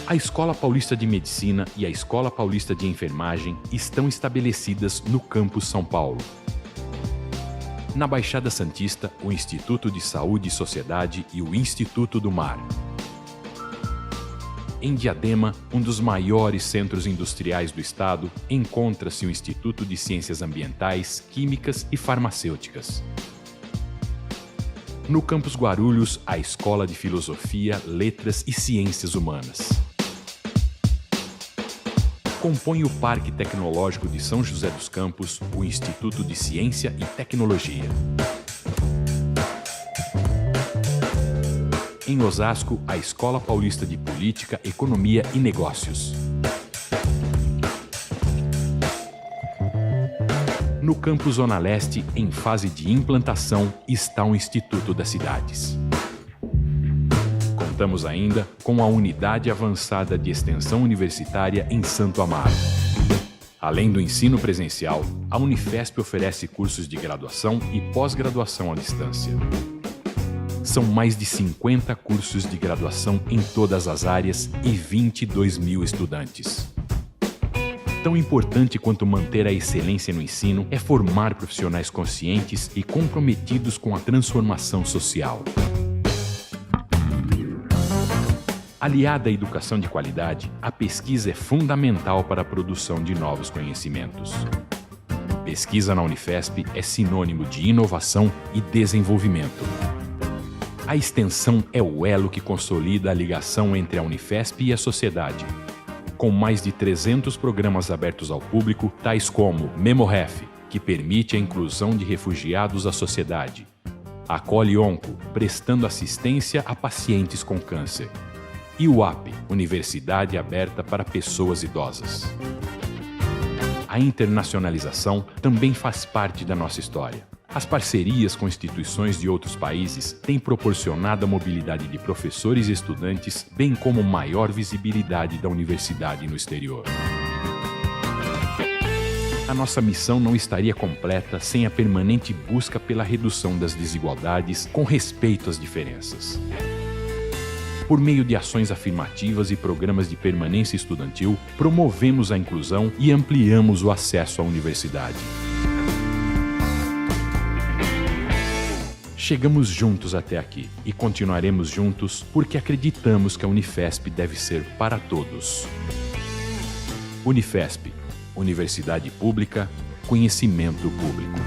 A Escola Paulista de Medicina e a Escola Paulista de Enfermagem estão estabelecidas no campus São Paulo. Na Baixada Santista, o Instituto de Saúde e Sociedade e o Instituto do Mar. Em Diadema, um dos maiores centros industriais do estado, encontra-se o Instituto de Ciências Ambientais, Químicas e Farmacêuticas. No campus Guarulhos, a Escola de Filosofia, Letras e Ciências Humanas. Compõe o Parque Tecnológico de São José dos Campos, o Instituto de Ciência e Tecnologia. Em Osasco, a Escola Paulista de Política, Economia e Negócios. No campus Zona Leste, em fase de implantação, está o Instituto das Cidades. Contamos ainda com a Unidade Avançada de Extensão Universitária em Santo Amaro. Além do ensino presencial, a Unifesp oferece cursos de graduação e pós-graduação à distância. São mais de 50 cursos de graduação em todas as áreas e 22 mil estudantes. Tão importante quanto manter a excelência no ensino é formar profissionais conscientes e comprometidos com a transformação social. Aliada à educação de qualidade, a pesquisa é fundamental para a produção de novos conhecimentos. Pesquisa na Unifesp é sinônimo de inovação e desenvolvimento. A extensão é o elo que consolida a ligação entre a Unifesp e a sociedade. Com mais de 300 programas abertos ao público, tais como MemoRef, que permite a inclusão de refugiados à sociedade. Acolhe Onco, prestando assistência a pacientes com câncer. E o UAP, Universidade Aberta para Pessoas Idosas. A internacionalização também faz parte da nossa história. As parcerias com instituições de outros países têm proporcionado a mobilidade de professores e estudantes, bem como maior visibilidade da universidade no exterior. A nossa missão não estaria completa sem a permanente busca pela redução das desigualdades com respeito às diferenças. Por meio de ações afirmativas e programas de permanência estudantil, promovemos a inclusão e ampliamos o acesso à universidade. Chegamos juntos até aqui e continuaremos juntos porque acreditamos que a Unifesp deve ser para todos. Unifesp, Universidade Pública, Conhecimento Público.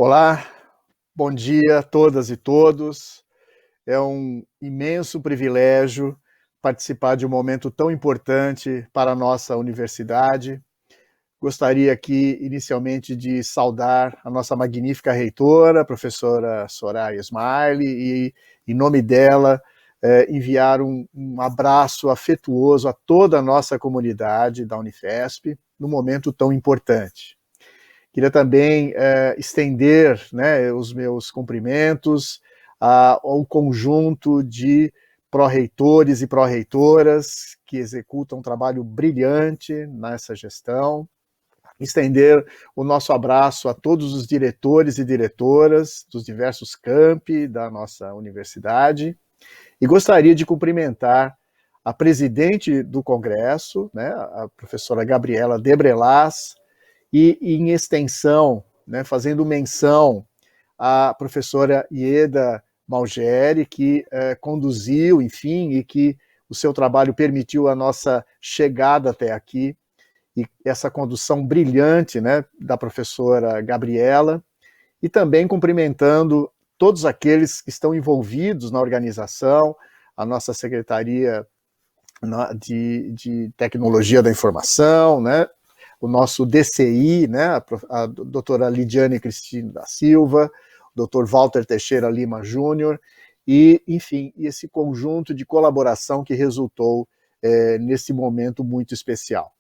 Olá, bom dia a todas e todos. É um imenso privilégio participar de um momento tão importante para a nossa universidade. Gostaria aqui, inicialmente, de saudar a nossa magnífica reitora, a professora Soraya Smiley, e, em nome dela, enviar um abraço afetuoso a toda a nossa comunidade da Unifesp, num momento tão importante. Queria também estender, né, os meus cumprimentos ao conjunto de pró-reitores e pró-reitoras que executam um trabalho brilhante nessa gestão. estender o nosso abraço a todos os diretores e diretoras dos diversos campi da nossa universidade e gostaria de cumprimentar a presidente do Congresso, né, a professora Gabriela Debrelas, e em extensão, né, fazendo menção à professora Ieda Malgeri, que conduziu, enfim, e que o seu trabalho permitiu a nossa chegada até aqui, e essa condução brilhante, né, da professora Gabriela, e também cumprimentando todos aqueles que estão envolvidos na organização, a nossa Secretaria de Tecnologia da Informação, né, o nosso DCI, né, a doutora Lidiane Cristina da Silva, o doutor Walter Teixeira Lima Júnior, e, enfim, esse conjunto de colaboração que resultou nesse momento muito especial.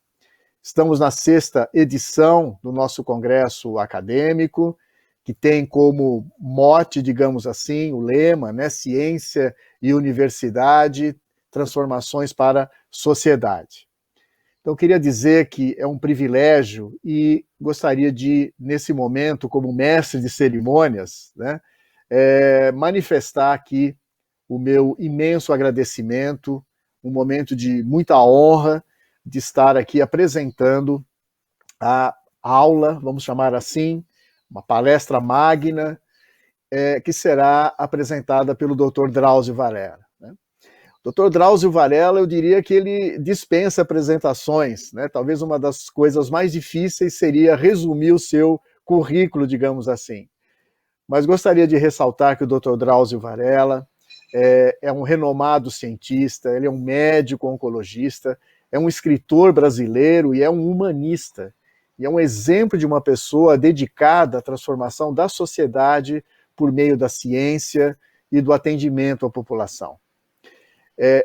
Estamos na 6ª edição do nosso congresso acadêmico, que tem como mote, digamos assim, o lema, né, ciência e universidade, transformações para a sociedade. Então, eu queria dizer que é um privilégio e gostaria de, nesse momento, como mestre de cerimônias, né, manifestar aqui o meu imenso agradecimento, um momento de muita honra de estar aqui apresentando a aula, vamos chamar assim, uma palestra magna, que será apresentada pelo Dr. Drauzio Varela. Né? O Dr. Drauzio Varela, eu diria que ele dispensa apresentações, né? Talvez uma das coisas mais difíceis seria resumir o seu currículo, digamos assim. Mas gostaria de ressaltar que o Dr. Drauzio Varela é um renomado cientista, ele é um médico oncologista, é um escritor brasileiro e é um humanista. E é um exemplo de uma pessoa dedicada à transformação da sociedade por meio da ciência e do atendimento à população.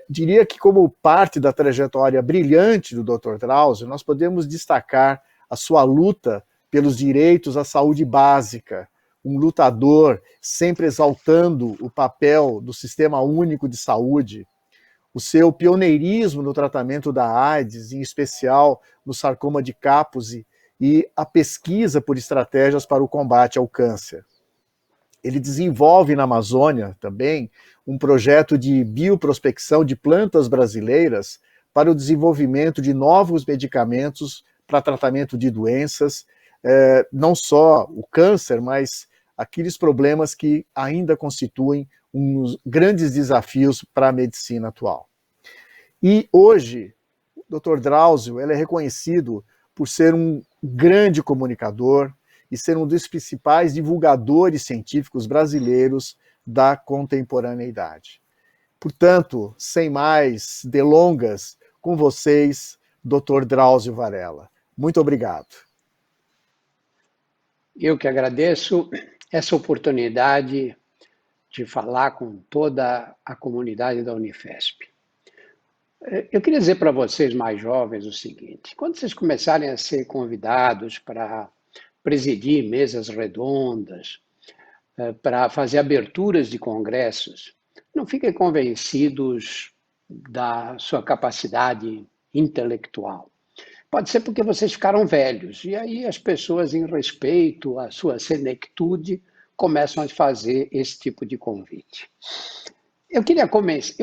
Diria que, como parte da trajetória brilhante do Dr. Drauzio, nós podemos destacar a sua luta pelos direitos à saúde básica, um lutador sempre exaltando o papel do Sistema Único de Saúde, o seu pioneirismo no tratamento da AIDS, em especial no sarcoma de Kaposi, e a pesquisa por estratégias para o combate ao câncer. Ele desenvolve na Amazônia também um projeto de bioprospecção de plantas brasileiras para o desenvolvimento de novos medicamentos para tratamento de doenças, não só o câncer, mas aqueles problemas que ainda constituem uns grandes desafios para a medicina atual. E hoje, o Dr. Drauzio é reconhecido por ser um grande comunicador e ser um dos principais divulgadores científicos brasileiros da contemporaneidade. Portanto, sem mais delongas, com vocês, Dr. Drauzio Varela. Muito obrigado. Eu que agradeço essa oportunidade de falar com toda a comunidade da Unifesp. Eu queria dizer para vocês mais jovens o seguinte: quando vocês começarem a ser convidados para presidir mesas redondas, para fazer aberturas de congressos, não fiquem convencidos da sua capacidade intelectual. Pode ser porque vocês ficaram velhos, e aí as pessoas, em respeito à sua senectude, começam a fazer esse tipo de convite. Eu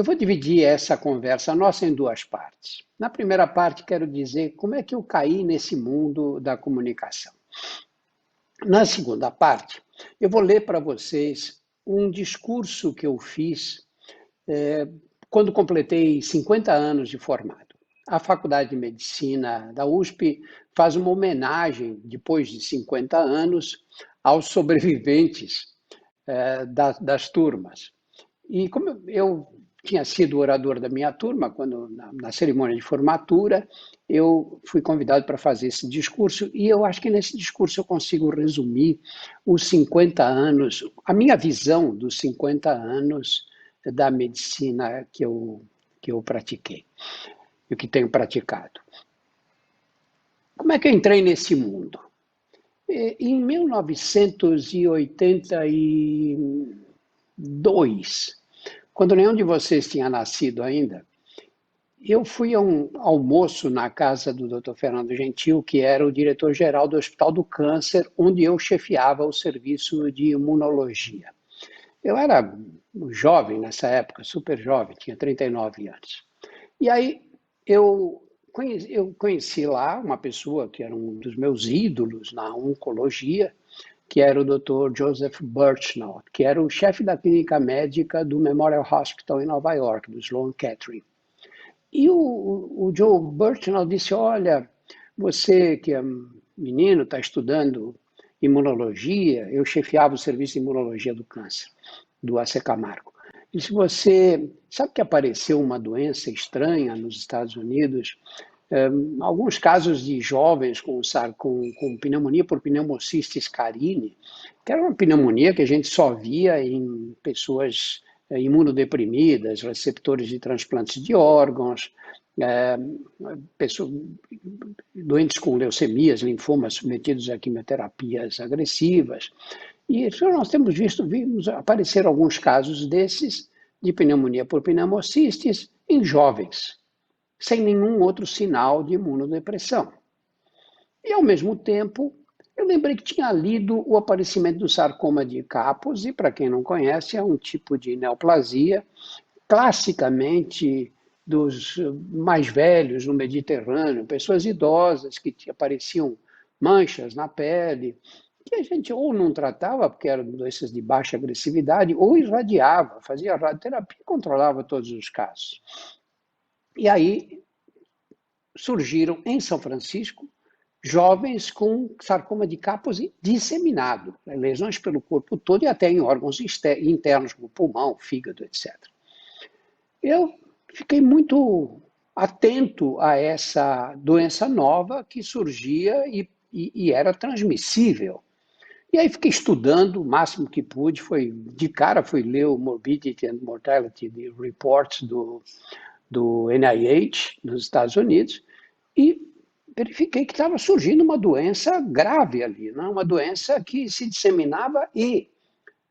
vou dividir essa conversa nossa em duas partes. Na primeira parte, quero dizer como é que eu caí nesse mundo da comunicação. Na segunda parte, eu vou ler para vocês um discurso que eu fiz quando completei 50 anos de formado. A Faculdade de Medicina da USP faz uma homenagem, depois de 50 anos, aos sobreviventes das turmas. E como eu tinha sido orador da minha turma, quando na cerimônia de formatura, eu fui convidado para fazer esse discurso, e eu acho que nesse discurso eu consigo resumir os 50 anos, a minha visão dos 50 anos da medicina que eu pratiquei, e o que tenho praticado. Como é que eu entrei nesse mundo? Em 1982, quando nenhum de vocês tinha nascido ainda, eu fui a um almoço na casa do Dr. Fernando Gentil, que era o diretor-geral do Hospital do Câncer, onde eu chefiava o serviço de imunologia. Eu era jovem nessa época, super jovem, tinha 39 anos. E aí eu conheci lá uma pessoa que era um dos meus ídolos na oncologia, que era o Dr. Joseph Birchnall, que era o chefe da clínica médica do Memorial Hospital em Nova York, do Sloan Kettering. E o Joe Birchnall disse, olha, você que é menino, está estudando imunologia, eu chefiava o serviço de imunologia do câncer, do AC Camargo. Disse, você sabe que apareceu uma doença estranha nos Estados Unidos? Alguns casos de jovens com pneumonia por pneumocystis carini, que era uma pneumonia que a gente só via em pessoas imunodeprimidas, receptores de transplantes de órgãos, doentes com leucemias, linfomas submetidos a quimioterapias agressivas. E nós vimos aparecer alguns casos desses de pneumonia por pneumocystis em jovens, sem nenhum outro sinal de imunodepressão. E, ao mesmo tempo, eu lembrei que tinha lido o aparecimento do sarcoma de Kaposi, e, para quem não conhece, é um tipo de neoplasia, classicamente dos mais velhos no Mediterrâneo, pessoas idosas que apareciam manchas na pele, que a gente ou não tratava, porque eram doenças de baixa agressividade, ou irradiava, fazia radioterapia e controlava todos os casos. E aí surgiram em São Francisco jovens com sarcoma de Kaposi disseminado, lesões pelo corpo todo e até em órgãos internos, como pulmão, fígado, etc. Eu fiquei muito atento a essa doença nova que surgia e era transmissível. E aí fiquei estudando o máximo que pude, de cara fui ler o Morbidity and Mortality Reports do NIH nos Estados Unidos e verifiquei que estava surgindo uma doença grave ali, né? Uma doença que se disseminava e,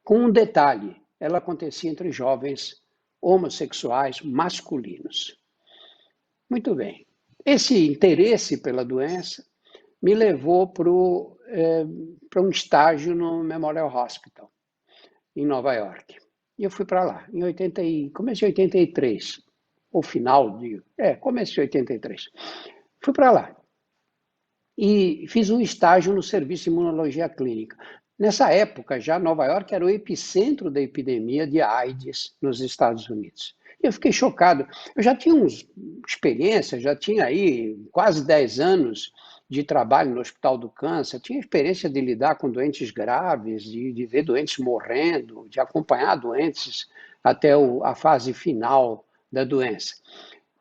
com um detalhe, ela acontecia entre jovens homossexuais masculinos. Muito bem. Esse interesse pela doença me levou para um estágio no Memorial Hospital, em Nova York. E eu fui para lá, começo de 83, ou começo de 83. Fui para lá e fiz um estágio no Serviço de Imunologia Clínica. Nessa época, já Nova York era o epicentro da epidemia de AIDS nos Estados Unidos. E eu fiquei chocado. Eu já tinha experiência, já tinha aí quase 10 anos de trabalho no Hospital do Câncer, tinha experiência de lidar com doentes graves, de ver doentes morrendo, de acompanhar doentes até a fase final da doença.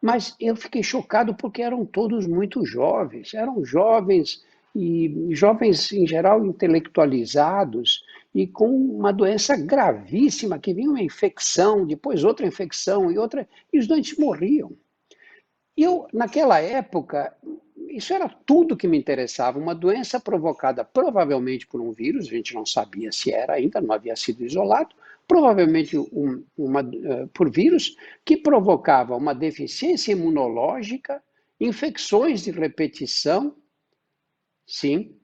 Mas eu fiquei chocado porque eram todos muito jovens, eram jovens e jovens em geral intelectualizados e com uma doença gravíssima, que vinha uma infecção, depois outra infecção e os doentes morriam. E eu, naquela época, isso era tudo que me interessava, uma doença provocada provavelmente por um vírus, a gente não sabia se era ainda, não havia sido isolado, provavelmente por vírus, que provocava uma deficiência imunológica, infecções de repetição, sim.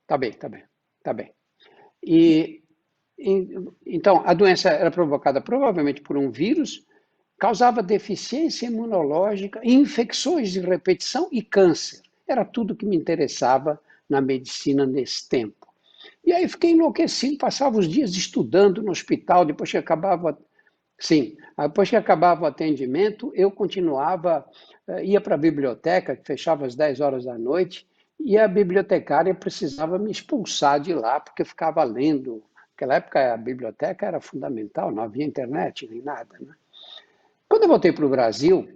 Tá bem. Então, a doença era provocada provavelmente por um vírus, causava deficiência imunológica, infecções de repetição e câncer. Era tudo que me interessava na medicina nesse tempo. E aí fiquei enlouquecido, passava os dias estudando no hospital, depois que acabava o atendimento, eu continuava, ia para a biblioteca, que fechava às 10 horas da noite, e a bibliotecária precisava me expulsar de lá, porque eu ficava lendo. Naquela época a biblioteca era fundamental, não havia internet nem nada, né? Quando eu voltei para o Brasil,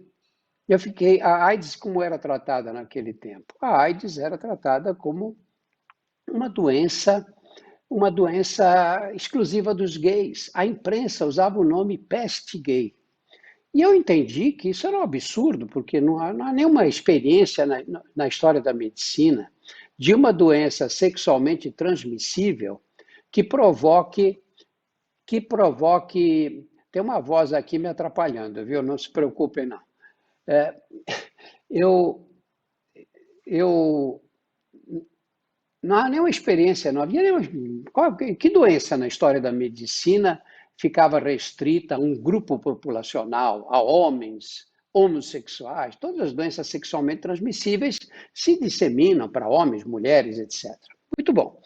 a AIDS como era tratada naquele tempo? A AIDS era tratada como uma doença exclusiva dos gays. A imprensa usava o nome peste gay. E eu entendi que isso era um absurdo, porque não há nenhuma experiência na história da medicina de uma doença sexualmente transmissível que provoque que provoque... Tem uma voz aqui me atrapalhando, viu? Não se preocupem, não. Eu não há nenhuma experiência, não havia nenhuma... Que doença na história da medicina ficava restrita a um grupo populacional, a homens, homossexuais? Todas as doenças sexualmente transmissíveis se disseminam para homens, mulheres, etc. Muito bom.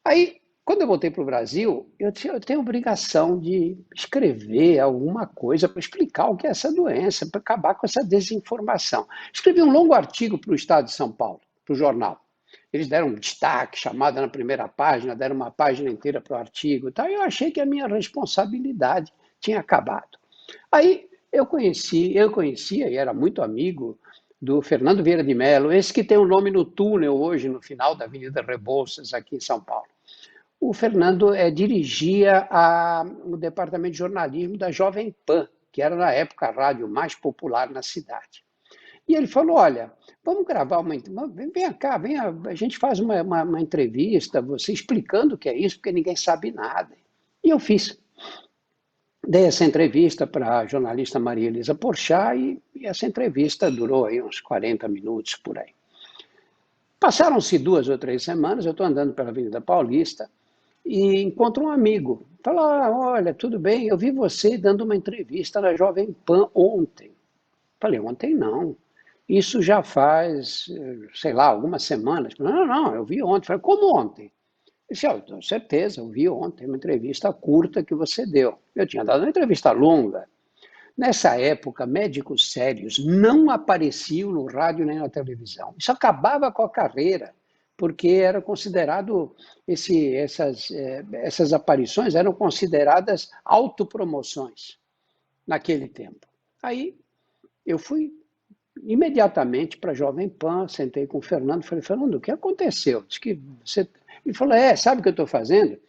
Aí, quando eu voltei para o Brasil, eu tenho a obrigação de escrever alguma coisa para explicar o que é essa doença, para acabar com essa desinformação. Escrevi um longo artigo para o Estado de São Paulo, para o jornal. Eles deram um destaque, chamada na primeira página, deram uma página inteira para o artigo e tal. E eu achei que a minha responsabilidade tinha acabado. Aí eu conhecia e era muito amigo do Fernando Vieira de Mello, esse que tem um nome no túnel hoje, no final da Avenida Rebouças, aqui em São Paulo. O Fernando dirigia o departamento de jornalismo da Jovem Pan, que era, na época, a rádio mais popular na cidade. E ele falou, olha, vamos gravar vem cá, a gente faz uma entrevista, você explicando o que é isso, porque ninguém sabe nada. E eu fiz. Dei essa entrevista para a jornalista Maria Elisa Porchat e essa entrevista durou aí uns 40 minutos por aí. Passaram-se 2 ou 3 semanas, eu estou andando pela Avenida Paulista e encontro um amigo. Fala, olha, tudo bem, eu vi você dando uma entrevista na Jovem Pan ontem. Falei, ontem não. Isso já faz, sei lá, algumas semanas. Não, eu vi ontem. Falei, como ontem? Eu disse, eu tenho certeza, eu vi ontem uma entrevista curta que você deu. Eu tinha dado uma entrevista longa. Nessa época, médicos sérios não apareciam no rádio nem na televisão. Isso acabava com a carreira, porque era considerado, essas aparições eram consideradas autopromoções naquele tempo. Aí eu fui imediatamente para a Jovem Pan, sentei com o Fernando, falei, Fernando, o que aconteceu? Diz que você... Ele falou, sabe o que eu estou fazendo?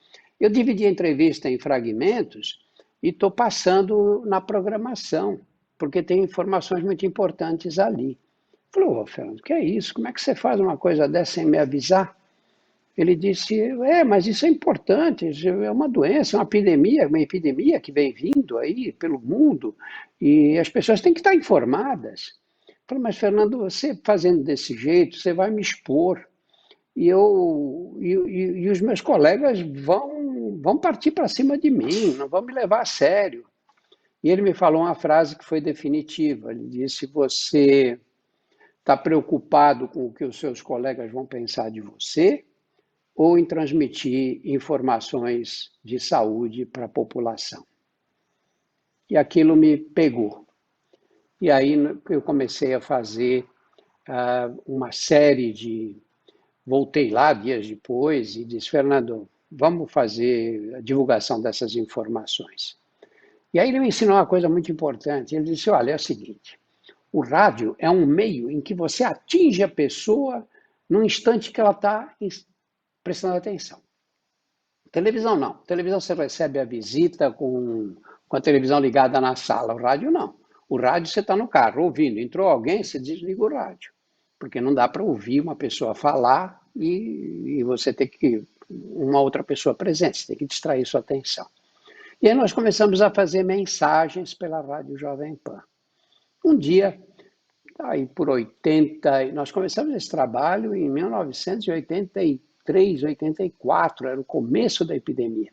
Eu dividi a entrevista em fragmentos e estou passando na programação, porque tem informações muito importantes ali. Falou, Fernando, o que é isso? Como é que você faz uma coisa dessa sem me avisar? Ele disse, mas isso é importante, é uma doença, uma epidemia que vem vindo aí pelo mundo, e as pessoas têm que estar informadas. Falei, mas Fernando, você fazendo desse jeito, você vai me expor, e os meus colegas vão partir para cima de mim, não vão me levar a sério. E ele me falou uma frase que foi definitiva, ele disse, você está preocupado com o que os seus colegas vão pensar de você, ou em transmitir informações de saúde para a população? E aquilo me pegou. E aí eu comecei a fazer uma série de... Voltei lá dias depois e disse, Fernando, vamos fazer a divulgação dessas informações. E aí ele me ensinou uma coisa muito importante. Ele disse, olha, é o seguinte, o rádio é um meio em que você atinge a pessoa no instante que ela está prestando atenção. Televisão não. Televisão você recebe a visita com a televisão ligada na sala. O rádio não. O rádio você está no carro ouvindo. Entrou alguém, você desliga o rádio. Porque não dá para ouvir uma pessoa falar e você ter que... uma outra pessoa presente, você tem que distrair sua atenção. E aí nós começamos a fazer mensagens pela Rádio Jovem Pan. Um dia, aí por 80... Nós começamos esse trabalho em 1983, 84, era o começo da epidemia.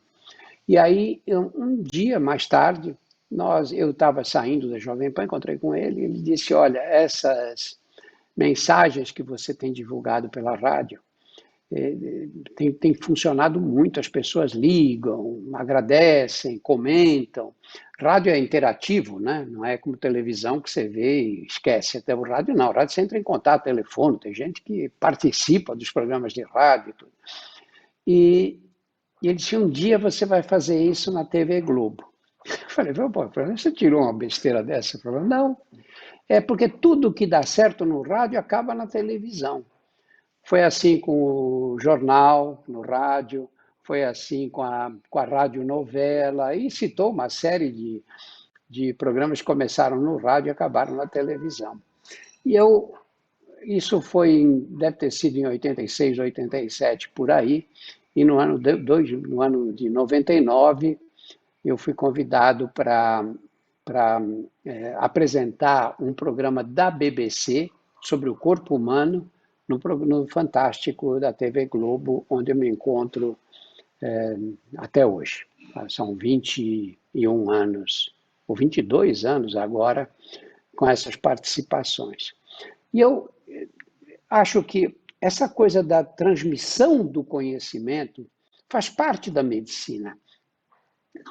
E aí, um dia mais tarde, eu estava saindo da Jovem Pan, encontrei com ele, e ele disse, olha, essas mensagens que você tem divulgado pela rádio tem funcionado muito, as pessoas ligam, agradecem, comentam. Rádio é interativo, né? Não é como televisão que você vê e esquece. Até o rádio não, o rádio você entra em contato, telefone, tem gente que participa dos programas de rádio e tudo. E ele disse, um dia você vai fazer isso na TV Globo. Eu falei, pô, você tirou uma besteira dessa? Ele falou, não, é porque tudo que dá certo no rádio acaba na televisão. Foi assim com o jornal, no rádio, foi assim com a radionovela, e citou uma série de programas que começaram no rádio e acabaram na televisão. E isso deve ter sido em 86, 87, por aí, e no ano de 99, eu fui convidado para apresentar um programa da BBC sobre o corpo humano no Fantástico da TV Globo, onde eu me encontro até hoje. São 21 anos, ou 22 anos agora, com essas participações. E eu acho que essa coisa da transmissão do conhecimento faz parte da medicina.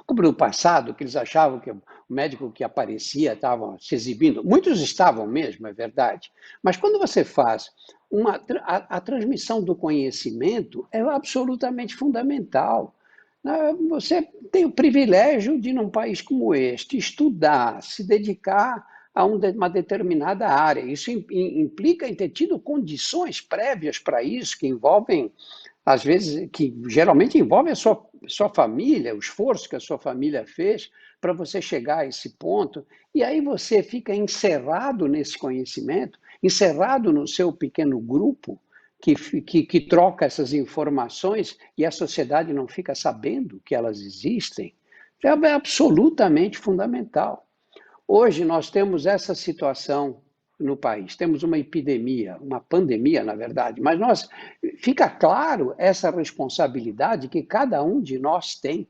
Como no passado, que eles achavam que o médico que aparecia estava se exibindo, muitos estavam mesmo, é verdade, mas quando você faz a transmissão do conhecimento é absolutamente fundamental. Você tem o privilégio de, num país como este, estudar, se dedicar a uma determinada área. Isso implica em ter tido condições prévias para isso, que envolvem, às vezes, que geralmente envolvem a sua família, o esforço que a sua família fez para você chegar a esse ponto. E aí você fica encerrado nesse conhecimento, encerrado no seu pequeno grupo, que troca essas informações e a sociedade não fica sabendo que elas existem, é absolutamente fundamental. Hoje nós temos essa situação no país, temos uma epidemia, uma pandemia, na verdade, mas fica claro essa responsabilidade que cada um de nós tem.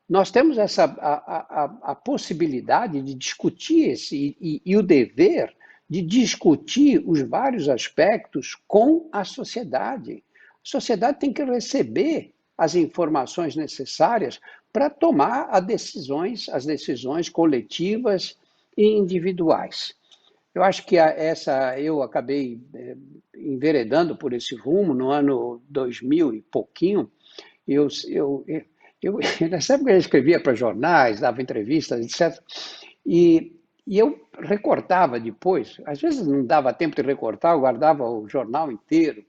Nós temos a possibilidade de discutir e o dever de discutir os vários aspectos com a sociedade. A sociedade tem que receber as informações necessárias para tomar as decisões coletivas e individuais. Eu acho que eu acabei enveredando por esse rumo no ano 2000 e pouquinho. Nessa época eu escrevia para jornais, dava entrevistas, etc. E eu recortava depois, às vezes não dava tempo de recortar, eu guardava o jornal inteiro,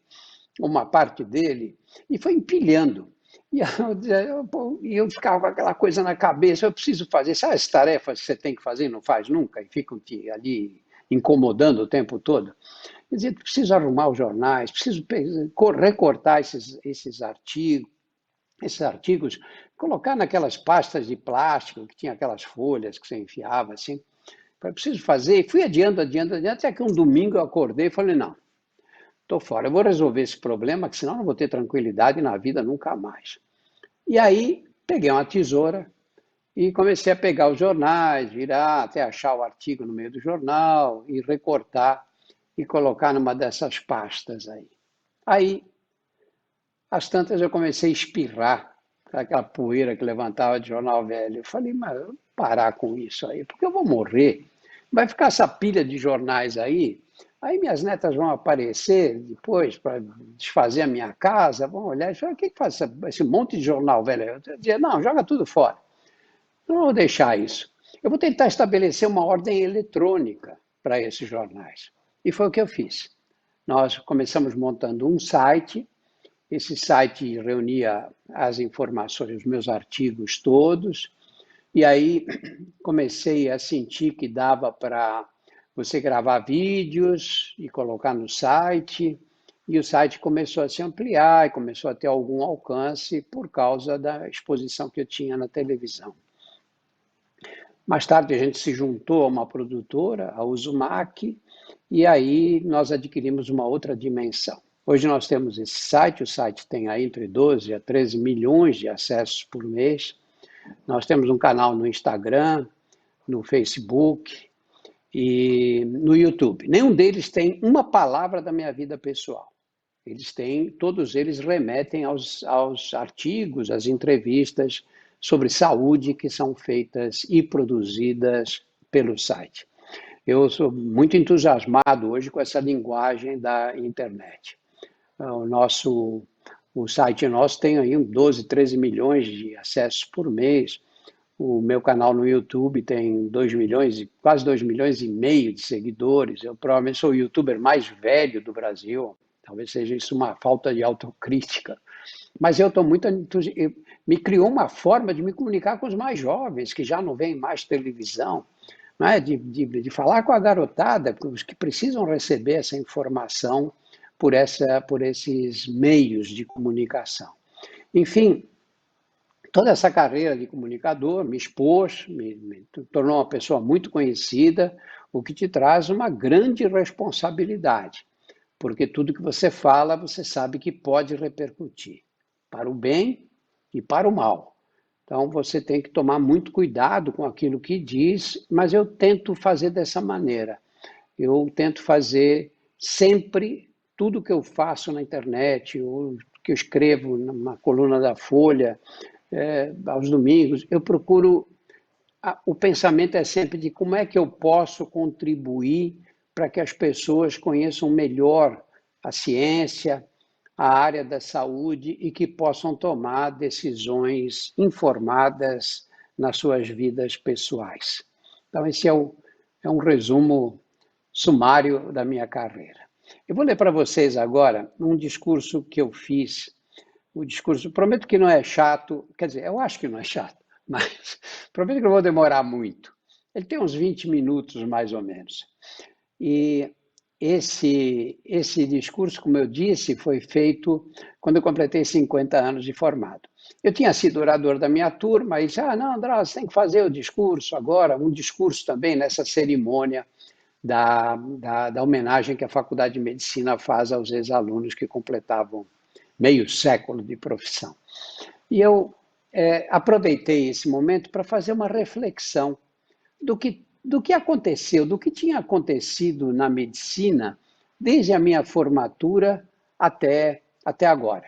uma parte dele, e foi empilhando. E eu ficava com aquela coisa na cabeça, eu preciso fazer, sabe as tarefas que você tem que fazer e não faz nunca, e ficam ali incomodando o tempo todo? Quer dizer, preciso arrumar os jornais, preciso recortar esses artigos, colocar naquelas pastas de plástico, que tinha aquelas folhas que você enfiava assim. Eu preciso fazer, e fui adiando, até que um domingo eu acordei e falei, não, estou fora, eu vou resolver esse problema, que senão não vou ter tranquilidade na vida nunca mais. E aí, peguei uma tesoura e comecei a pegar os jornais, virar, até achar o artigo no meio do jornal, e recortar e colocar numa dessas pastas aí. Aí, às tantas, eu comecei a espirrar, aquela poeira que levantava de jornal velho. Eu falei, mas eu vou parar com isso aí, porque eu vou morrer. Vai ficar essa pilha de jornais aí minhas netas vão aparecer depois para desfazer a minha casa, vão olhar e falar, o que faz esse monte de jornal velho? Eu dizia, não, joga tudo fora. Eu não vou deixar isso. Eu vou tentar estabelecer uma ordem eletrônica para esses jornais. E foi o que eu fiz. Nós começamos montando um site. Esse site reunia as informações, os meus artigos todos, e aí comecei a sentir que dava para você gravar vídeos e colocar no site, e o site começou a se ampliar e começou a ter algum alcance por causa da exposição que eu tinha na televisão. Mais tarde a gente se juntou a uma produtora, a Uzumaki, e aí nós adquirimos uma outra dimensão. Hoje nós temos esse site, o site tem aí entre 12 a 13 milhões de acessos por mês. Nós temos um canal no Instagram, no Facebook e no YouTube. Nenhum deles tem uma palavra da minha vida pessoal. Todos eles remetem aos artigos, às entrevistas sobre saúde que são feitas e produzidas pelo site. Eu sou muito entusiasmado hoje com essa linguagem da internet. O site nosso tem aí 12, 13 milhões de acessos por mês. O meu canal no YouTube tem 2 milhões, quase 2 milhões e meio de seguidores. Eu provavelmente sou o youtuber mais velho do Brasil. Talvez seja isso uma falta de autocrítica. Mas eu estou muito entusiasmado. Me criou uma forma de me comunicar com os mais jovens, que já não veem mais televisão, né? de falar com a garotada, os que precisam receber essa informação por esses meios de comunicação. Enfim, Toda essa carreira de comunicador me expôs, me tornou uma pessoa muito conhecida, o que te traz uma grande responsabilidade, porque tudo que você fala, você sabe que pode repercutir para o bem e para o mal. Então, você tem que tomar muito cuidado com aquilo que diz, mas eu tento fazer dessa maneira. Eu tento fazer sempre tudo que eu faço na internet, ou que eu escrevo numa coluna da Folha, aos domingos, eu procuro. O pensamento é sempre de como é que eu posso contribuir para que as pessoas conheçam melhor a ciência, a área da saúde e que possam tomar decisões informadas nas suas vidas pessoais. Então, esse é um resumo sumário da minha carreira. Eu vou ler para vocês agora um discurso que eu fiz. O discurso, prometo que não é chato, quer dizer, eu acho que não é chato, mas prometo que não vou demorar muito. Ele tem uns 20 minutos, mais ou menos. E esse discurso, como eu disse, foi feito quando eu completei 50 anos de formado. Eu tinha sido orador da minha turma e disse, não, André, você tem que fazer o discurso agora, um discurso também nessa cerimônia da homenagem que a Faculdade de Medicina faz aos ex-alunos que completavam meio século de profissão. E eu aproveitei esse momento para fazer uma reflexão do que aconteceu, do que tinha acontecido na medicina desde a minha formatura até agora.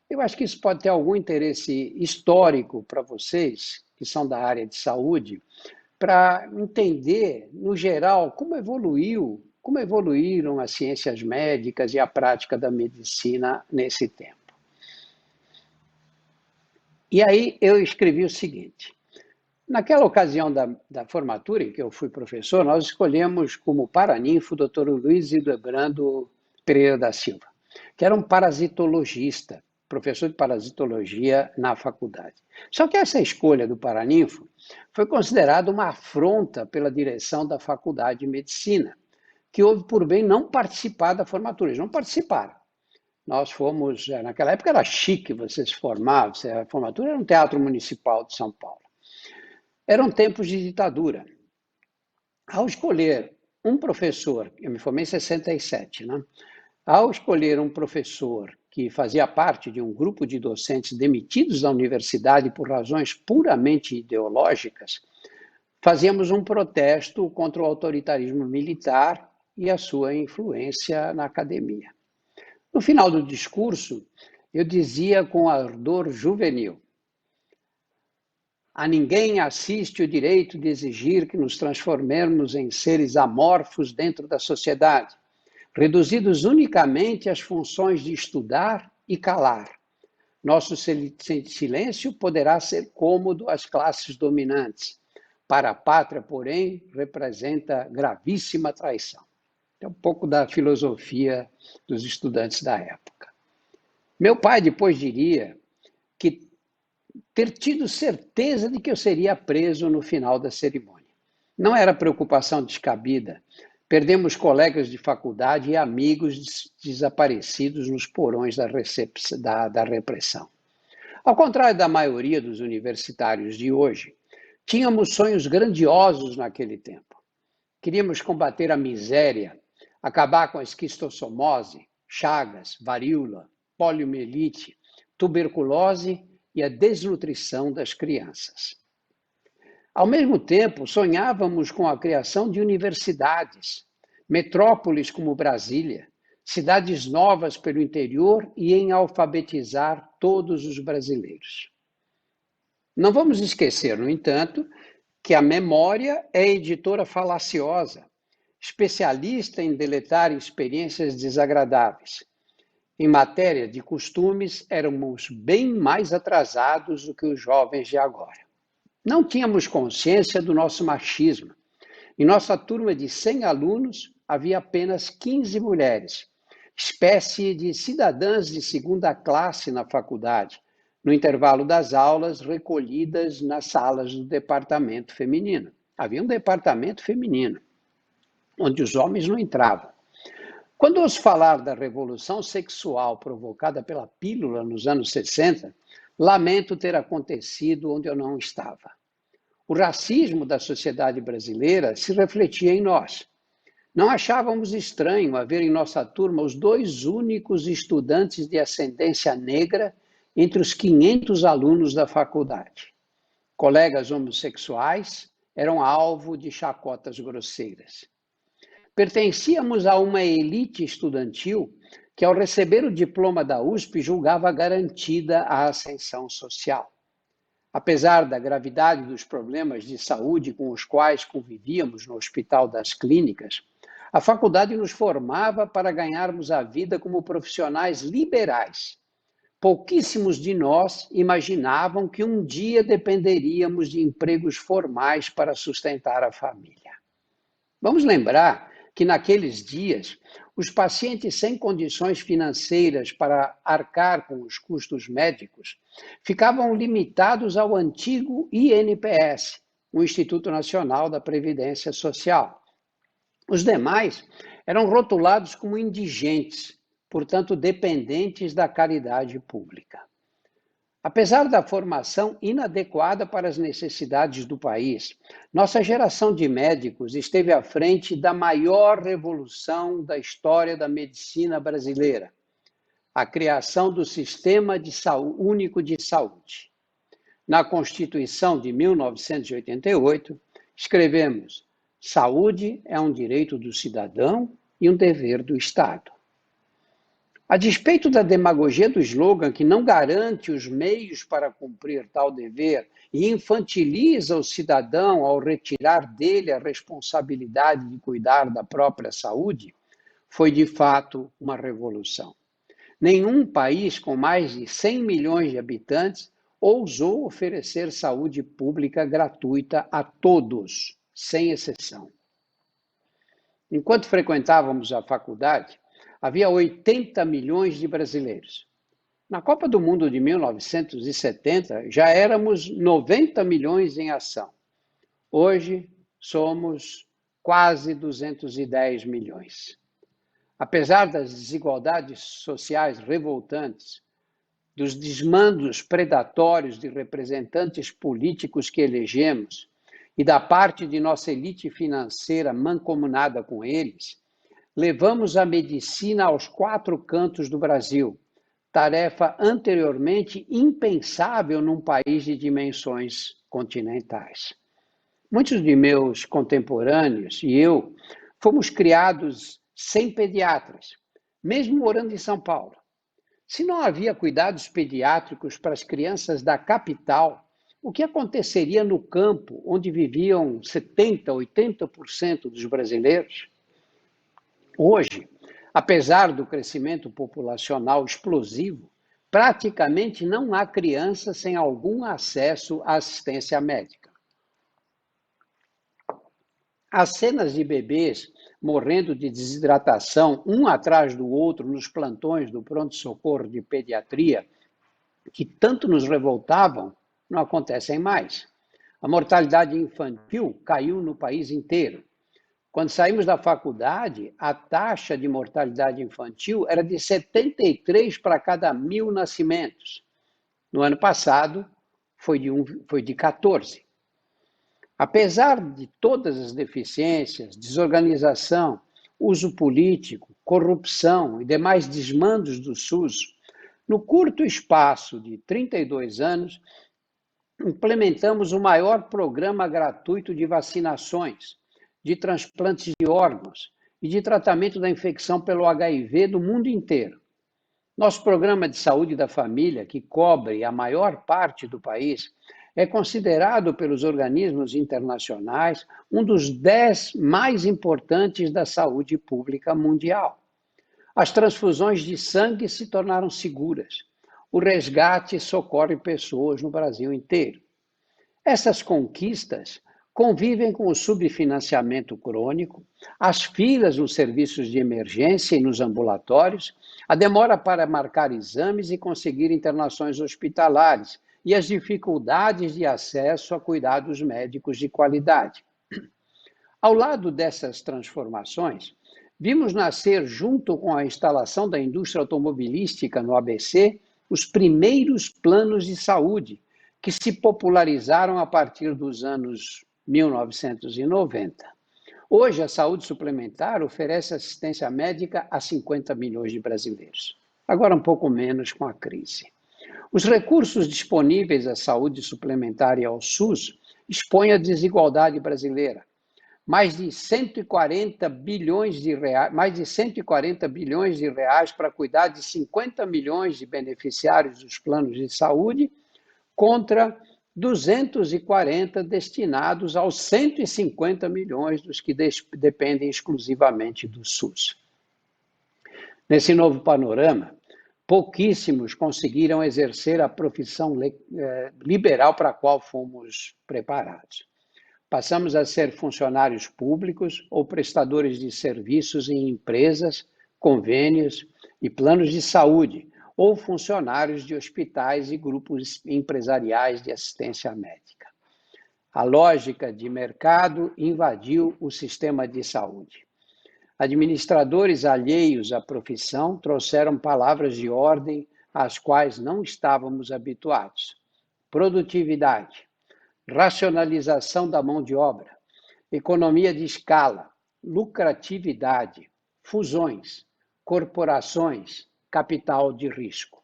Eu acho que isso pode ter algum interesse histórico para vocês, que são da área de saúde, para entender, no geral, como evoluíram as ciências médicas e a prática da medicina nesse tempo. E aí eu escrevi o seguinte: naquela ocasião da formatura em que eu fui professor, nós escolhemos como paraninfo o Dr. Luiz Hildebrando Pereira da Silva, que era um parasitologista, professor de parasitologia na faculdade. Só que essa escolha do paraninfo foi considerada uma afronta pela direção da Faculdade de Medicina, que houve por bem não participar da formatura. Eles não participaram. Nós fomos, naquela época era chique você se formar, a formatura era no Teatro Municipal de São Paulo. Eram tempos de ditadura. Ao escolher um professor, eu me formei em 67, né? Ao escolher um professor que fazia parte de um grupo de docentes demitidos da universidade por razões puramente ideológicas, fazíamos um protesto contra o autoritarismo militar e a sua influência na academia. No final do discurso, eu dizia com ardor juvenil: a ninguém assiste o direito de exigir que nos transformemos em seres amorfos dentro da sociedade, reduzidos unicamente às funções de estudar e calar. Nosso silêncio poderá ser cômodo às classes dominantes. Para a pátria, porém, representa gravíssima traição. É um pouco da filosofia dos estudantes da época. Meu pai depois diria que ter tido certeza de que eu seria preso no final da cerimônia. Não era preocupação descabida. Perdemos colegas de faculdade e amigos desaparecidos nos porões da repressão. Ao contrário da maioria dos universitários de hoje, tínhamos sonhos grandiosos naquele tempo. Queríamos combater a miséria, acabar com a esquistossomose, chagas, varíola, poliomielite, tuberculose e a desnutrição das crianças. Ao mesmo tempo, sonhávamos com a criação de universidades, metrópoles como Brasília, cidades novas pelo interior e em alfabetizar todos os brasileiros. Não vamos esquecer, no entanto, que a memória é editora falaciosa, especialista em deletar experiências desagradáveis. Em matéria de costumes, éramos bem mais atrasados do que os jovens de agora. Não tínhamos consciência do nosso machismo. Em nossa turma de 100 alunos, havia apenas 15 mulheres, espécie de cidadãs de segunda classe na faculdade, no intervalo das aulas, recolhidas nas salas do departamento feminino. Havia um departamento feminino, onde os homens não entravam. Quando ouço falar da revolução sexual provocada pela pílula nos anos 60, Lamento ter acontecido onde eu não estava. O racismo da sociedade brasileira se refletia em nós. Não achávamos estranho haver em nossa turma os 2 únicos estudantes de ascendência negra entre os 500 alunos da faculdade. Colegas homossexuais eram alvo de chacotas grosseiras. Pertencíamos a uma elite estudantil que, ao receber o diploma da USP, julgava garantida a ascensão social. Apesar da gravidade dos problemas de saúde com os quais convivíamos no Hospital das Clínicas, a faculdade nos formava para ganharmos a vida como profissionais liberais. Pouquíssimos de nós imaginavam que um dia dependeríamos de empregos formais para sustentar a família. Vamos lembrar que naqueles dias, os pacientes sem condições financeiras para arcar com os custos médicos ficavam limitados ao antigo INPS, o Instituto Nacional da Previdência Social. Os demais eram rotulados como indigentes, portanto dependentes da caridade pública. Apesar da formação inadequada para as necessidades do país, nossa geração de médicos esteve à frente da maior revolução da história da medicina brasileira, a criação do Sistema Único de Saúde. Na Constituição de 1988, escrevemos: saúde é um direito do cidadão e um dever do Estado. A despeito da demagogia do slogan que não garante os meios para cumprir tal dever e infantiliza o cidadão ao retirar dele a responsabilidade de cuidar da própria saúde, foi de fato uma revolução. Nenhum país com mais de 100 milhões de habitantes ousou oferecer saúde pública gratuita a todos, sem exceção. Enquanto frequentávamos a faculdade, havia 80 milhões de brasileiros. Na Copa do Mundo de 1970, já éramos 90 milhões em ação. Hoje, somos quase 210 milhões. Apesar das desigualdades sociais revoltantes, dos desmandos predatórios de representantes políticos que elegemos e da parte de nossa elite financeira mancomunada com eles, levamos a medicina aos 4 cantos do Brasil, tarefa anteriormente impensável num país de dimensões continentais. Muitos de meus contemporâneos e eu fomos criados sem pediatras, mesmo morando em São Paulo. Se não havia cuidados pediátricos para as crianças da capital, o que aconteceria no campo, onde viviam 70%, 80% dos brasileiros? Hoje, apesar do crescimento populacional explosivo, praticamente não há criança sem algum acesso à assistência médica. As cenas de bebês morrendo de desidratação, um atrás do outro, nos plantões do pronto-socorro de pediatria, que tanto nos revoltavam, não acontecem mais. A mortalidade infantil caiu no país inteiro. Quando saímos da faculdade, a taxa de mortalidade infantil era de 73 para cada 1.000 nascimentos. No ano passado, foi de 14. Apesar de todas as deficiências, desorganização, uso político, corrupção e demais desmandos do SUS, no curto espaço de 32 anos, implementamos o maior programa gratuito de vacinações, de transplantes de órgãos e de tratamento da infecção pelo HIV do mundo inteiro. Nosso programa de saúde da família, que cobre a maior parte do país, é considerado pelos organismos internacionais um dos 10 mais importantes da saúde pública mundial. As transfusões de sangue se tornaram seguras. O resgate socorre pessoas no Brasil inteiro. Essas conquistas convivem com o subfinanciamento crônico, as filas nos serviços de emergência e nos ambulatórios, a demora para marcar exames e conseguir internações hospitalares e as dificuldades de acesso a cuidados médicos de qualidade. Ao lado dessas transformações, vimos nascer, junto com a instalação da indústria automobilística no ABC, os primeiros planos de saúde, que se popularizaram a partir dos anos 1990. Hoje, a saúde suplementar oferece assistência médica a 50 milhões de brasileiros. Agora um pouco menos com a crise. Os recursos disponíveis à saúde suplementar e ao SUS expõem a desigualdade brasileira. Mais de 140 bilhões de reais para cuidar de 50 milhões de beneficiários dos planos de saúde, contra 240 destinados aos 150 milhões dos que dependem exclusivamente do SUS. Nesse novo panorama, pouquíssimos conseguiram exercer a profissão liberal para a qual fomos preparados. Passamos a ser funcionários públicos ou prestadores de serviços em empresas, convênios e planos de saúde, ou funcionários de hospitais e grupos empresariais de assistência médica. A lógica de mercado invadiu o sistema de saúde. Administradores alheios à profissão trouxeram palavras de ordem às quais não estávamos habituados. Produtividade, racionalização da mão de obra, economia de escala, lucratividade, fusões, corporações, capital de risco.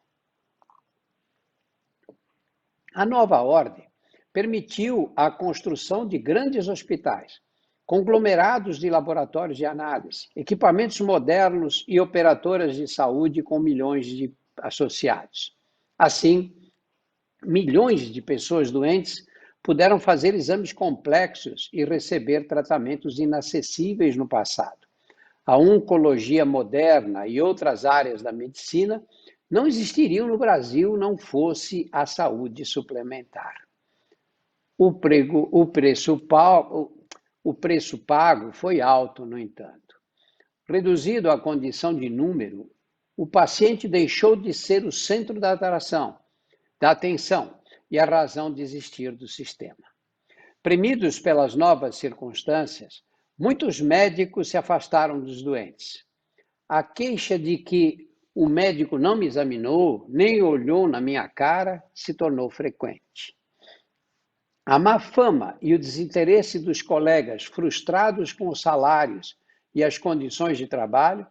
A nova ordem permitiu a construção de grandes hospitais, conglomerados de laboratórios de análise, equipamentos modernos e operadoras de saúde com milhões de associados. Assim, milhões de pessoas doentes puderam fazer exames complexos e receber tratamentos inacessíveis no passado. A oncologia moderna e outras áreas da medicina não existiriam no Brasil não fosse a saúde suplementar. O preço pago foi alto, no entanto. Reduzido à condição de número, o paciente deixou de ser o centro da atenção e a razão de existir do sistema. Premidos pelas novas circunstâncias, muitos médicos se afastaram dos doentes. A queixa de que o médico não me examinou, nem olhou na minha cara, se tornou frequente. A má fama e o desinteresse dos colegas frustrados com os salários e as condições de trabalho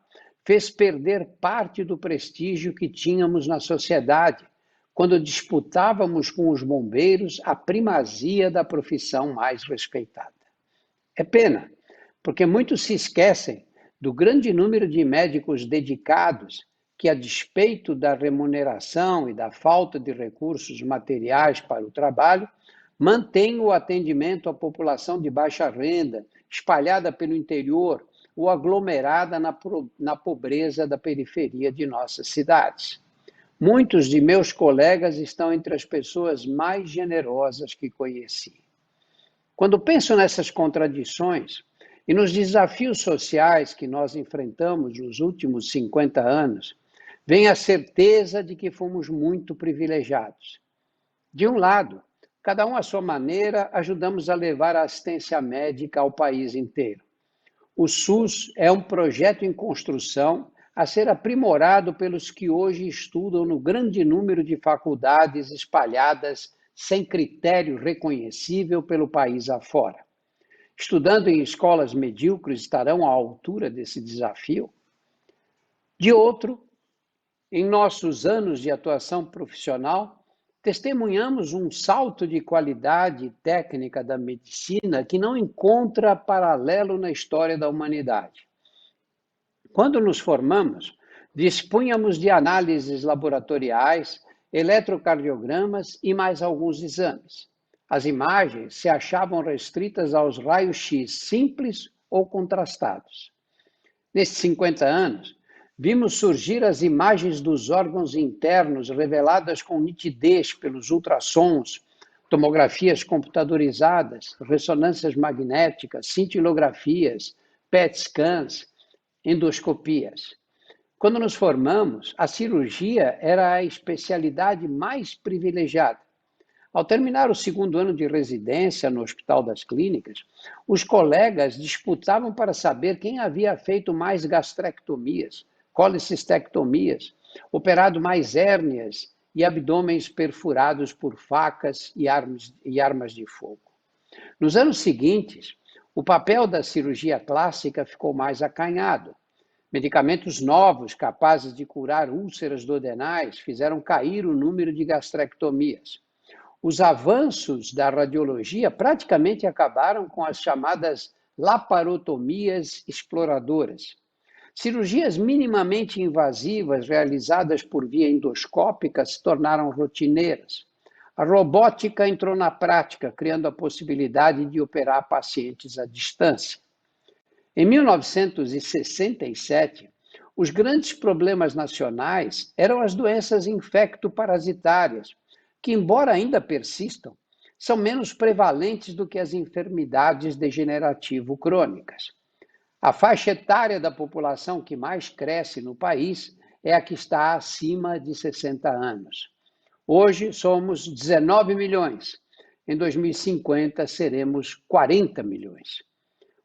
fez perder parte do prestígio que tínhamos na sociedade, quando disputávamos com os bombeiros a primazia da profissão mais respeitada. É pena, porque muitos se esquecem do grande número de médicos dedicados que, a despeito da remuneração e da falta de recursos materiais para o trabalho, mantêm o atendimento à população de baixa renda, espalhada pelo interior ou aglomerada na pobreza da periferia de nossas cidades. Muitos de meus colegas estão entre as pessoas mais generosas que conheci. Quando penso nessas contradições e nos desafios sociais que nós enfrentamos nos últimos 50 anos, vem a certeza de que fomos muito privilegiados. De um lado, cada um à sua maneira, ajudamos a levar a assistência médica ao país inteiro. O SUS é um projeto em construção a ser aprimorado pelos que hoje estudam no grande número de faculdades espalhadas sem critério reconhecível pelo país afora. Estudando em escolas medíocres, estarão à altura desse desafio? De outro, em nossos anos de atuação profissional, testemunhamos um salto de qualidade técnica da medicina que não encontra paralelo na história da humanidade. Quando nos formamos, dispunhamos de análises laboratoriais, eletrocardiogramas e mais alguns exames. As imagens se achavam restritas aos raios-x simples ou contrastados. Nesses 50 anos, vimos surgir as imagens dos órgãos internos reveladas com nitidez pelos ultrassons, tomografias computadorizadas, ressonâncias magnéticas, cintilografias, PET scans, endoscopias. Quando nos formamos, a cirurgia era a especialidade mais privilegiada. Ao terminar o segundo ano de residência no Hospital das Clínicas, os colegas disputavam para saber quem havia feito mais gastrectomias, colecistectomias, operado mais hérnias e abdômenes perfurados por facas e armas de fogo. Nos anos seguintes, o papel da cirurgia clássica ficou mais acanhado. Medicamentos novos capazes de curar úlceras duodenais fizeram cair o número de gastrectomias. Os avanços da radiologia praticamente acabaram com as chamadas laparotomias exploradoras. Cirurgias minimamente invasivas realizadas por via endoscópica se tornaram rotineiras. A robótica entrou na prática, criando a possibilidade de operar pacientes à distância. Em 1967, os grandes problemas nacionais eram as doenças infecto-parasitárias, que, embora ainda persistam, são menos prevalentes do que as enfermidades degenerativo-crônicas. A faixa etária da população que mais cresce no país é a que está acima de 60 anos. Hoje somos 19 milhões. Em 2050 seremos 40 milhões.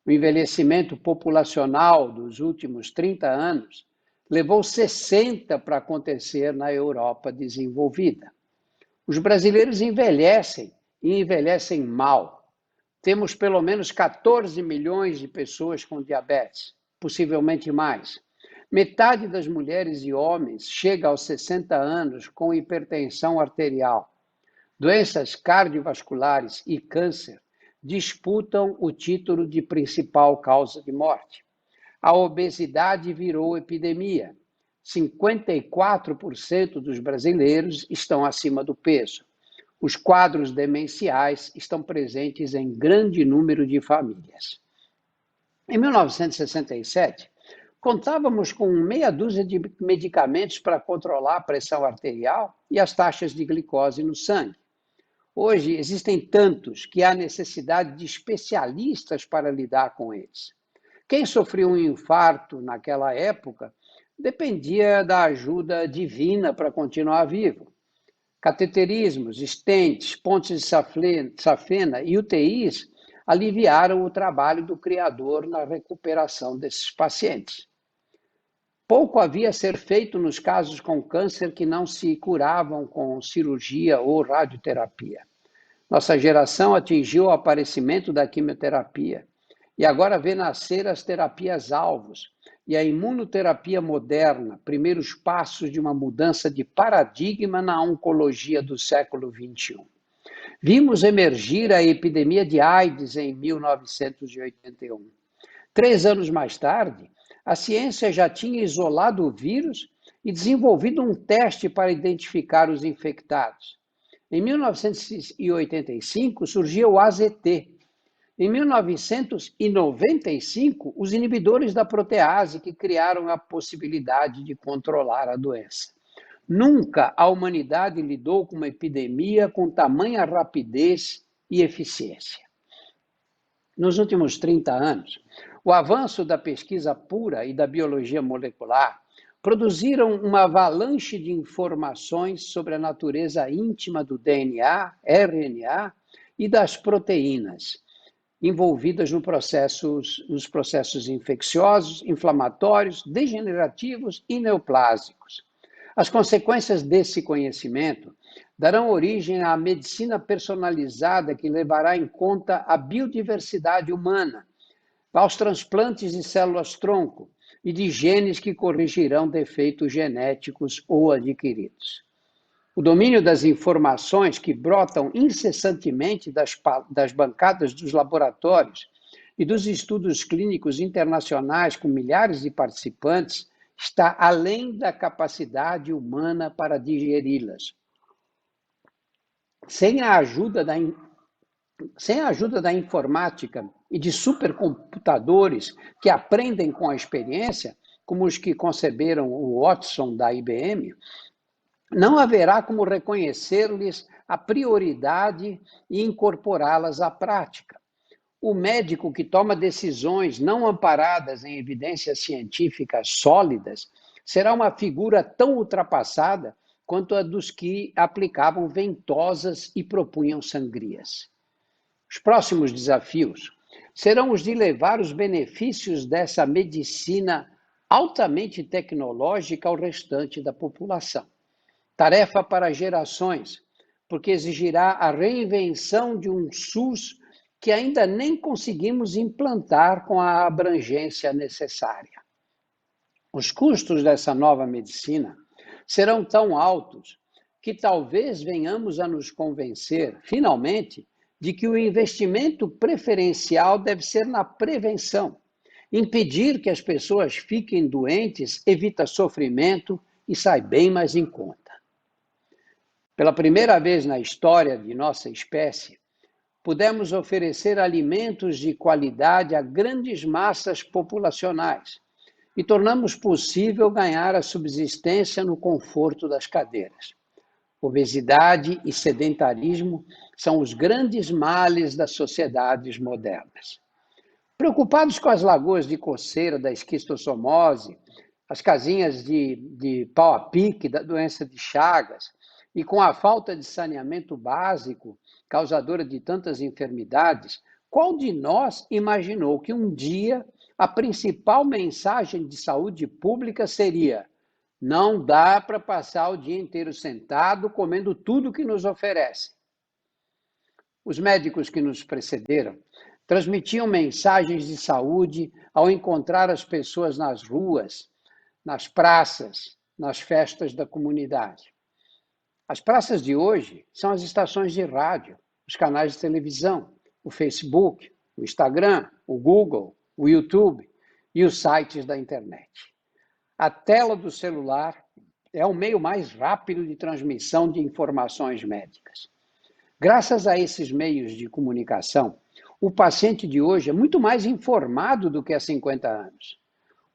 O envelhecimento populacional dos últimos 30 anos levou 60 para acontecer na Europa desenvolvida. Os brasileiros envelhecem e envelhecem mal. Temos pelo menos 14 milhões de pessoas com diabetes, possivelmente mais. Metade das mulheres e homens chega aos 60 anos com hipertensão arterial. Doenças cardiovasculares e câncer disputam o título de principal causa de morte. A obesidade virou epidemia. 54% dos brasileiros estão acima do peso. Os quadros demenciais estão presentes em grande número de famílias. Em 1967, contávamos com meia dúzia de medicamentos para controlar a pressão arterial e as taxas de glicose no sangue. Hoje, existem tantos que há necessidade de especialistas para lidar com eles. Quem sofreu um infarto naquela época dependia da ajuda divina para continuar vivo. Cateterismos, stents, pontes de safena e UTIs aliviaram o trabalho do Criador na recuperação desses pacientes. Pouco havia a ser feito nos casos com câncer que não se curavam com cirurgia ou radioterapia. Nossa geração atingiu o aparecimento da quimioterapia e agora vê nascer as terapias-alvos e a imunoterapia moderna, primeiros passos de uma mudança de paradigma na oncologia do século XXI. Vimos emergir a epidemia de AIDS em 1981. 3 anos mais tarde, a ciência já tinha isolado o vírus e desenvolvido um teste para identificar os infectados. Em 1985, surgiu o AZT. Em 1995, os inibidores da protease que criaram a possibilidade de controlar a doença. Nunca a humanidade lidou com uma epidemia com tamanha rapidez e eficiência. Nos últimos 30 anos, o avanço da pesquisa pura e da biologia molecular produziram uma avalanche de informações sobre a natureza íntima do DNA, RNA e das proteínas envolvidas nos processos infecciosos, inflamatórios, degenerativos e neoplásicos. As consequências desse conhecimento darão origem à medicina personalizada que levará em conta a biodiversidade humana, aos transplantes de células-tronco e de genes que corrigirão defeitos genéticos ou adquiridos. O domínio das informações que brotam incessantemente das bancadas dos laboratórios e dos estudos clínicos internacionais com milhares de participantes está além da capacidade humana para digeri-las. Sem a ajuda da informática e de supercomputadores que aprendem com a experiência, como os que conceberam o Watson da IBM, não haverá como reconhecer-lhes a prioridade e incorporá-las à prática. O médico que toma decisões não amparadas em evidências científicas sólidas será uma figura tão ultrapassada quanto a dos que aplicavam ventosas e propunham sangrias. Os próximos desafios serão os de levar os benefícios dessa medicina altamente tecnológica ao restante da população. tarefa para gerações, porque exigirá a reinvenção de um SUS que ainda nem conseguimos implantar com a abrangência necessária. Os custos dessa nova medicina serão tão altos que talvez venhamos a nos convencer, finalmente, de que o investimento preferencial deve ser na prevenção. Impedir que as pessoas fiquem doentes evita sofrimento e sai bem mais em conta. Pela primeira vez na história de nossa espécie, pudemos oferecer alimentos de qualidade a grandes massas populacionais e tornamos possível ganhar a subsistência no conforto das cadeiras. Obesidade e sedentarismo são os grandes males das sociedades modernas. Preocupados com as lagoas de coceira da esquistossomose, as casinhas de pau a pique da doença de Chagas e com a falta de saneamento básico, causadora de tantas enfermidades, qual de nós imaginou que um dia a principal mensagem de saúde pública seria: não dá para passar o dia inteiro sentado comendo tudo que nos oferecem? Os médicos que nos precederam transmitiam mensagens de saúde ao encontrar as pessoas nas ruas, nas praças, nas festas da comunidade. As praças de hoje são as estações de rádio, os canais de televisão, o Facebook, o Instagram, o Google, o YouTube e os sites da internet. A tela do celular é o meio mais rápido de transmissão de informações médicas. Graças a esses meios de comunicação, o paciente de hoje é muito mais informado do que há 50 anos.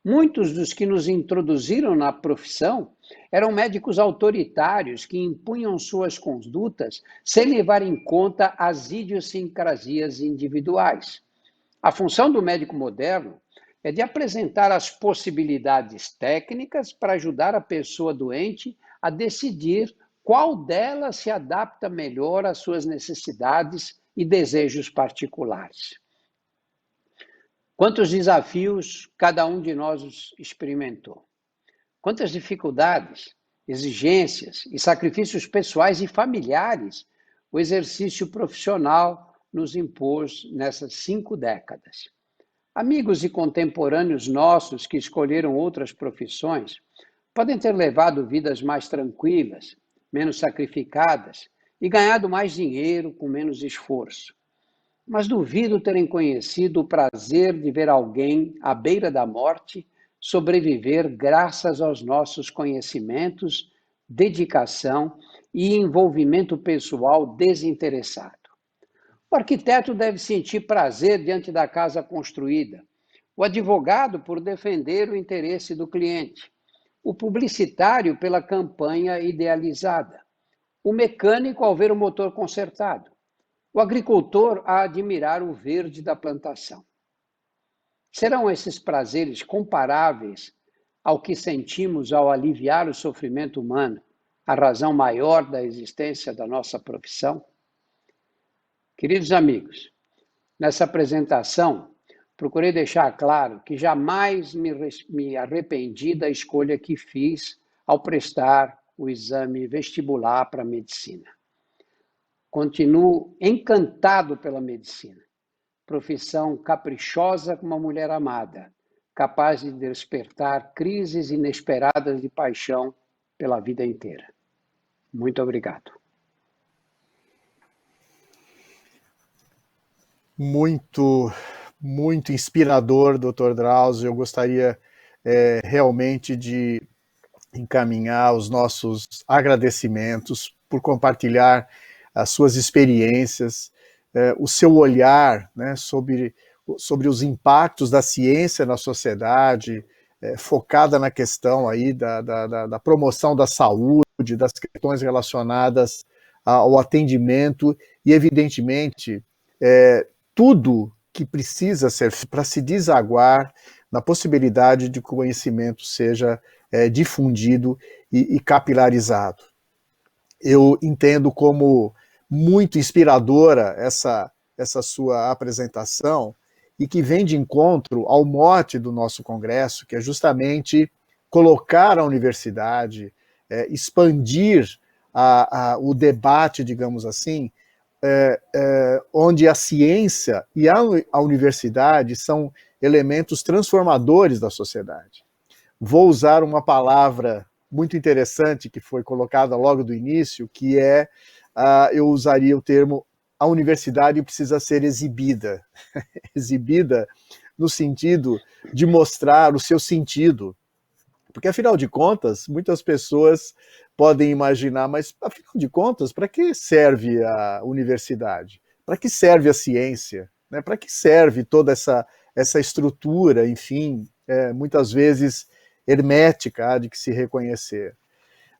Muitos dos que nos introduziram na profissão eram médicos autoritários que impunham suas condutas sem levar em conta as idiosincrasias individuais. A função do médico moderno é de apresentar as possibilidades técnicas para ajudar a pessoa doente a decidir qual delas se adapta melhor às suas necessidades e desejos particulares. Quantos desafios cada um de nós experimentou? Quantas dificuldades, exigências e sacrifícios pessoais e familiares o exercício profissional nos impôs nessas 5 décadas. Amigos e contemporâneos nossos que escolheram outras profissões podem ter levado vidas mais tranquilas, menos sacrificadas e ganhado mais dinheiro com menos esforço. Mas duvido terem conhecido o prazer de ver alguém à beira da morte sobreviver graças aos nossos conhecimentos, dedicação e envolvimento pessoal desinteressado. O arquiteto deve sentir prazer diante da casa construída, o advogado por defender o interesse do cliente, o publicitário pela campanha idealizada, o mecânico ao ver o motor consertado, o agricultor a admirar o verde da plantação. Serão esses prazeres comparáveis ao que sentimos ao aliviar o sofrimento humano, a razão maior da existência da nossa profissão? Queridos amigos, nessa apresentação, procurei deixar claro que jamais me arrependi da escolha que fiz ao prestar o exame vestibular para a medicina. Continuo encantado pela medicina, profissão caprichosa como uma mulher amada, capaz de despertar crises inesperadas de paixão pela vida inteira. Muito obrigado. Muito inspirador, Dr. Drauzio. Eu gostaria realmente de encaminhar os nossos agradecimentos por compartilhar as suas experiências, o seu olhar, né, sobre os impactos da ciência na sociedade, focada na questão aí da promoção da saúde, das questões relacionadas ao atendimento e, evidentemente, tudo que precisa ser para se desaguar na possibilidade de que o conhecimento seja difundido e capilarizado. Eu entendo como muito inspiradora essa sua apresentação e que vem de encontro ao mote do nosso congresso, que é justamente colocar a universidade expandir o debate, digamos assim, onde a ciência e a universidade são elementos transformadores da sociedade. Vou usar uma palavra muito interessante que foi colocada logo do início, que eu usaria o termo: a universidade precisa ser exibida. Exibida no sentido de mostrar o seu sentido. Porque, afinal de contas, muitas pessoas podem imaginar, mas, afinal de contas, para que serve a universidade? Para que serve a ciência? Né? Para que serve toda essa estrutura, enfim, muitas vezes hermética, há de que se reconhecer.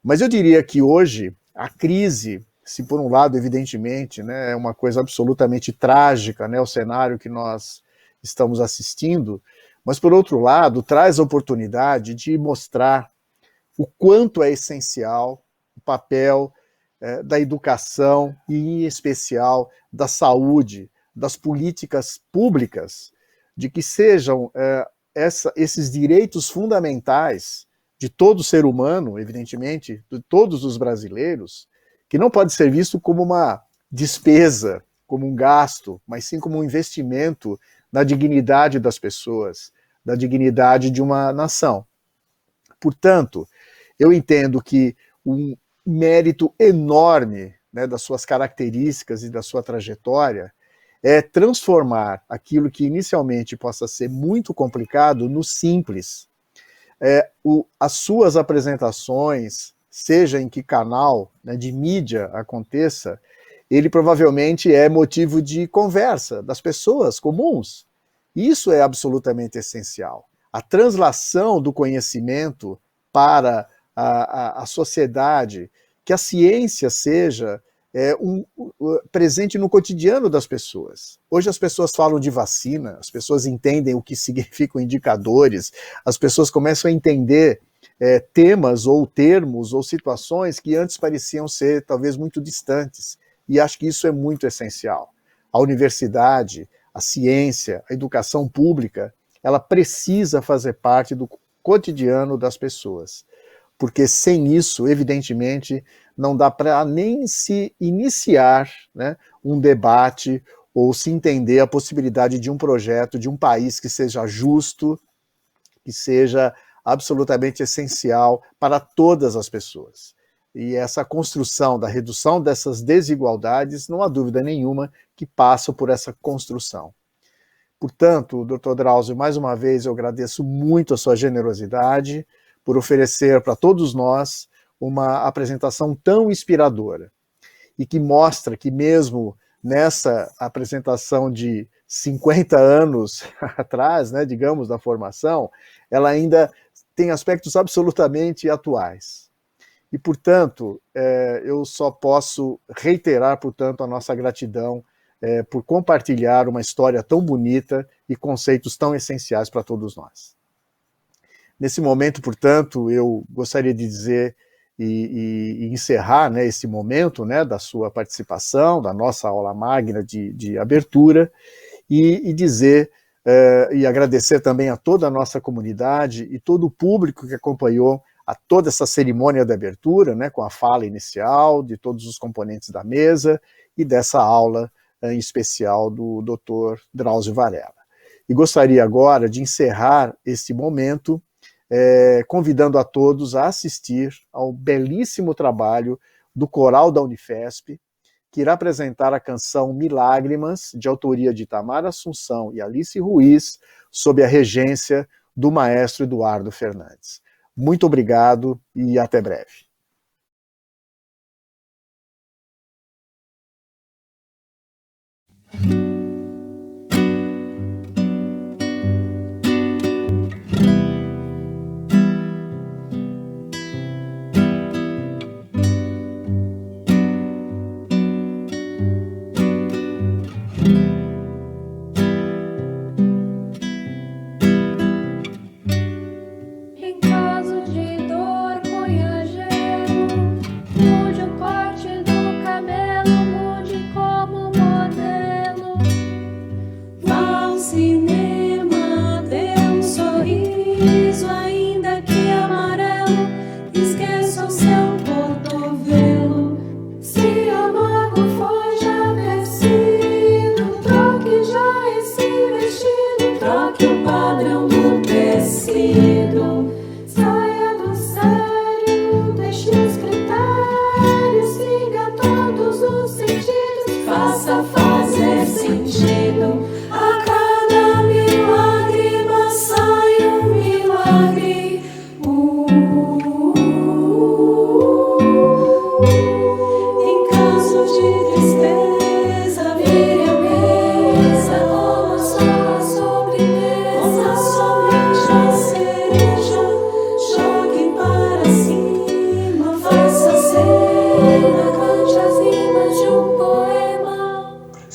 Mas eu diria que hoje a crise, se por um lado, evidentemente, né, é uma coisa absolutamente trágica, né, o cenário que nós estamos assistindo, mas por outro lado traz a oportunidade de mostrar o quanto é essencial o papel da educação e, em especial, da saúde, das políticas públicas, de que sejam esses direitos fundamentais de todo ser humano, evidentemente, de todos os brasileiros, que não pode ser visto como uma despesa, como um gasto, mas sim como um investimento na dignidade das pessoas, da dignidade de uma nação. Portanto, eu entendo que um mérito enorme, né, das suas características e da sua trajetória é transformar aquilo que inicialmente possa ser muito complicado no simples. As suas apresentações, seja em que canal, né, de mídia aconteça, ele provavelmente é motivo de conversa das pessoas comuns. Isso é absolutamente essencial. A translação do conhecimento para a sociedade, que a ciência seja presente no cotidiano das pessoas. Hoje as pessoas falam de vacina, as pessoas entendem o que significam indicadores, as pessoas começam a entender temas ou termos ou situações que antes pareciam ser talvez muito distantes. E acho que isso é muito essencial. A universidade, a ciência, a educação pública, ela precisa fazer parte do cotidiano das pessoas. Porque sem isso, evidentemente, não dá para nem se iniciar, né, um debate ou se entender a possibilidade de um projeto, de um país que seja justo, que seja absolutamente essencial para todas as pessoas. E essa construção da redução dessas desigualdades, não há dúvida nenhuma que passa por essa construção. Portanto, Dr. Drauzio, mais uma vez eu agradeço muito a sua generosidade por oferecer para todos nós uma apresentação tão inspiradora e que mostra que mesmo nessa apresentação de 50 anos atrás, né, digamos, da formação, ela ainda tem aspectos absolutamente atuais. E, portanto, eu só posso reiterar, portanto, a nossa gratidão por compartilhar uma história tão bonita e conceitos tão essenciais para todos nós. Nesse momento, portanto, eu gostaria de dizer e encerrar, né, esse momento, né, da sua participação, da nossa aula magna de abertura, e dizer e agradecer também a toda a nossa comunidade e todo o público que acompanhou a toda essa cerimônia de abertura, né, com a fala inicial de todos os componentes da mesa e dessa aula em especial do Dr. Drauzio Varela. E gostaria agora de encerrar esse momento convidando a todos a assistir ao belíssimo trabalho do coral da Unifesp, que irá apresentar a canção Milágrimas, de autoria de Itamar Assunção e Alice Ruiz, sob a regência do maestro Eduardo Fernandes. Muito obrigado e até breve. Em caso de dor, põe a gente.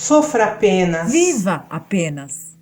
sofra apenas. Viva apenas.